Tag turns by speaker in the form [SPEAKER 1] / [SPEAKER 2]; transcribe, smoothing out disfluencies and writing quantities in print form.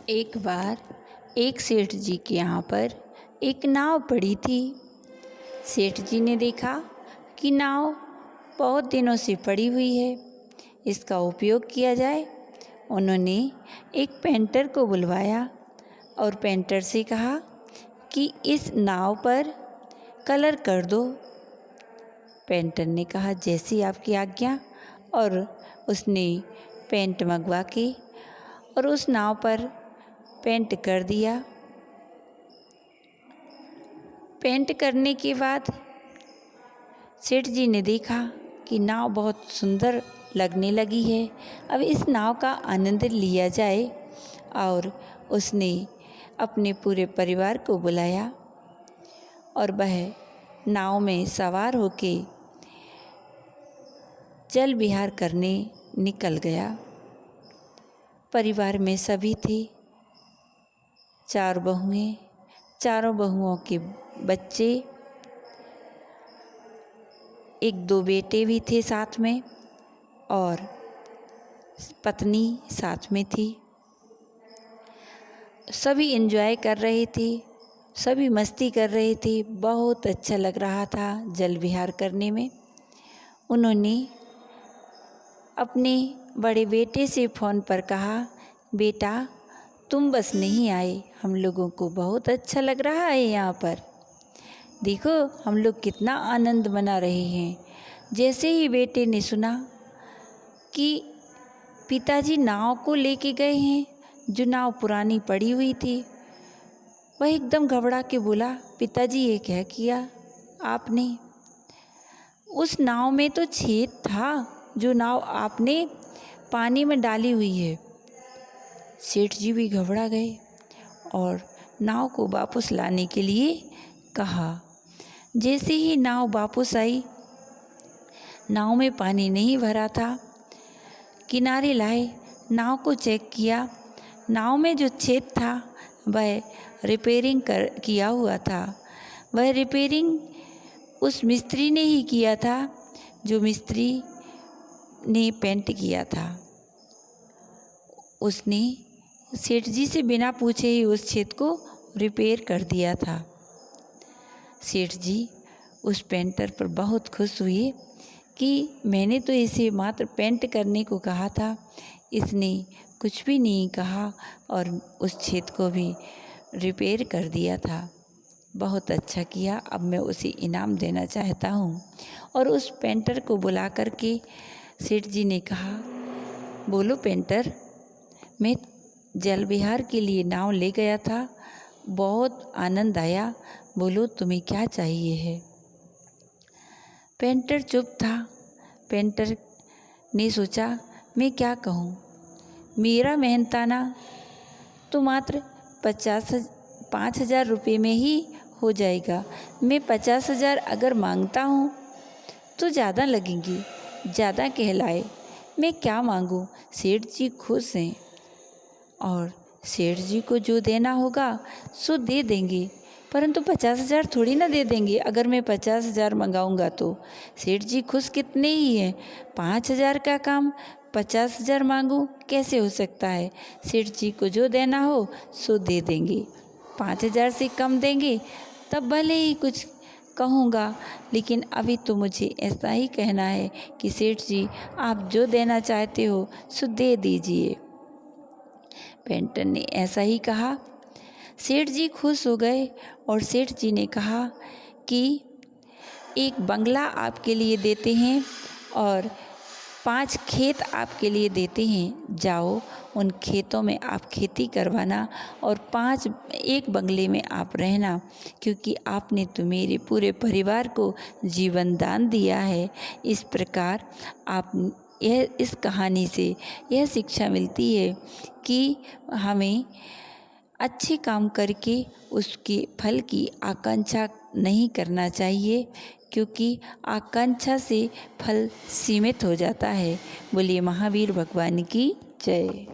[SPEAKER 1] एक बार एक सेठ जी के यहाँ पर एक नाव पड़ी थी। सेठ जी ने देखा कि नाव बहुत दिनों से पड़ी हुई है, इसका उपयोग किया जाए। उन्होंने एक पेंटर को बुलवाया और पेंटर से कहा कि इस नाव पर कलर कर दो। पेंटर ने कहा जैसी आपकी आज्ञा, और उसने पेंट मंगवा के और उस नाव पर पेंट कर दिया। पेंट करने के बाद सेठ जी ने देखा कि नाव बहुत सुंदर लगने लगी है, अब इस नाव का आनंद लिया जाए। और उसने अपने पूरे परिवार को बुलाया और वह नाव में सवार होके जल विहार करने निकल गया। परिवार में सभी थे, 4 बहुएं, चारों बहुओं के बच्चे, 1-2 बेटे भी थे साथ में, और पत्नी साथ में थी। सभी एंजॉय कर रहे थे, सभी मस्ती कर रहे थे। बहुत अच्छा लग रहा था जल विहार करने में। उन्होंने अपने बड़े बेटे से फ़ोन पर कहा, बेटा तुम बस नहीं आए, हम लोगों को बहुत अच्छा लग रहा है यहाँ पर। देखो हम लोग कितना आनंद मना रहे हैं। जैसे ही बेटे ने सुना कि पिताजी नाव को लेके गए हैं, जो नाव पुरानी पड़ी हुई थी, वह एकदम घबरा के बोला, पिताजी ये क्या किया आपने? उस नाव में तो छेद था, जो नाव आपने पानी में डाली हुई है। सेठ जी भी घबरा गए और नाव को वापस लाने के लिए कहा। जैसे ही नाव वापस आई, नाव में पानी नहीं भरा था। किनारे लाए, नाव को चेक किया, नाव में जो छेद था वह रिपेयरिंग किया हुआ था। वह रिपेयरिंग उस मिस्त्री ने ही किया था जो मिस्त्री ने पेंट किया था। उसने सेठ जी से बिना पूछे ही उस छेद को रिपेयर कर दिया था। सेठ जी उस पेंटर पर बहुत खुश हुए कि मैंने तो इसे मात्र पेंट करने को कहा था, इसने कुछ भी नहीं कहा और उस छेद को भी रिपेयर कर दिया था। बहुत अच्छा किया, अब मैं उसे इनाम देना चाहता हूँ। और उस पेंटर को बुला कर के सेठ जी ने कहा, बोलो पेंटर, मैं जल विहार के लिए नाव ले गया था, बहुत आनंद आया, बोलो तुम्हें क्या चाहिए है? पेंटर चुप था। पेंटर ने सोचा मैं क्या कहूँ, मेरा मेहनताना तो मात्र 5,000 रुपये में ही हो जाएगा। मैं 50,000 अगर मांगता हूँ तो ज़्यादा लगेंगे, ज़्यादा कहलाए। मैं क्या मांगूँ? सेठ जी खुश हैं और सेठ जी को जो देना होगा सो दे देंगे, परंतु 50,000 थोड़ी ना दे देंगे। अगर मैं 50,000 मंगाऊंगा तो सेठ जी खुश कितने ही हैं। 5,000 का काम 50,000 मांगूं, कैसे हो सकता है? सेठ जी को जो देना हो सो दे देंगे। 5,000 से कम देंगे तब भले ही कुछ कहूँगा, लेकिन अभी तो मुझे ऐसा ही कहना है कि सेठ जी आप जो देना चाहते हो सो दे दीजिए। पेंटर ने ऐसा ही कहा। सेठ जी खुश हो गए और सेठ जी ने कहा कि एक बंगला आपके लिए देते हैं और 5 खेत आपके लिए देते हैं। जाओ उन खेतों में आप खेती करवाना और एक बंगले में आप रहना, क्योंकि आपने तो मेरे पूरे परिवार को जीवन दान दिया है। इस प्रकार इस कहानी से यह शिक्षा मिलती है कि हमें अच्छे काम करके उसके फल की आकांक्षा नहीं करना चाहिए, क्योंकि आकांक्षा से फल सीमित हो जाता है। बोलिए महावीर भगवान की जय।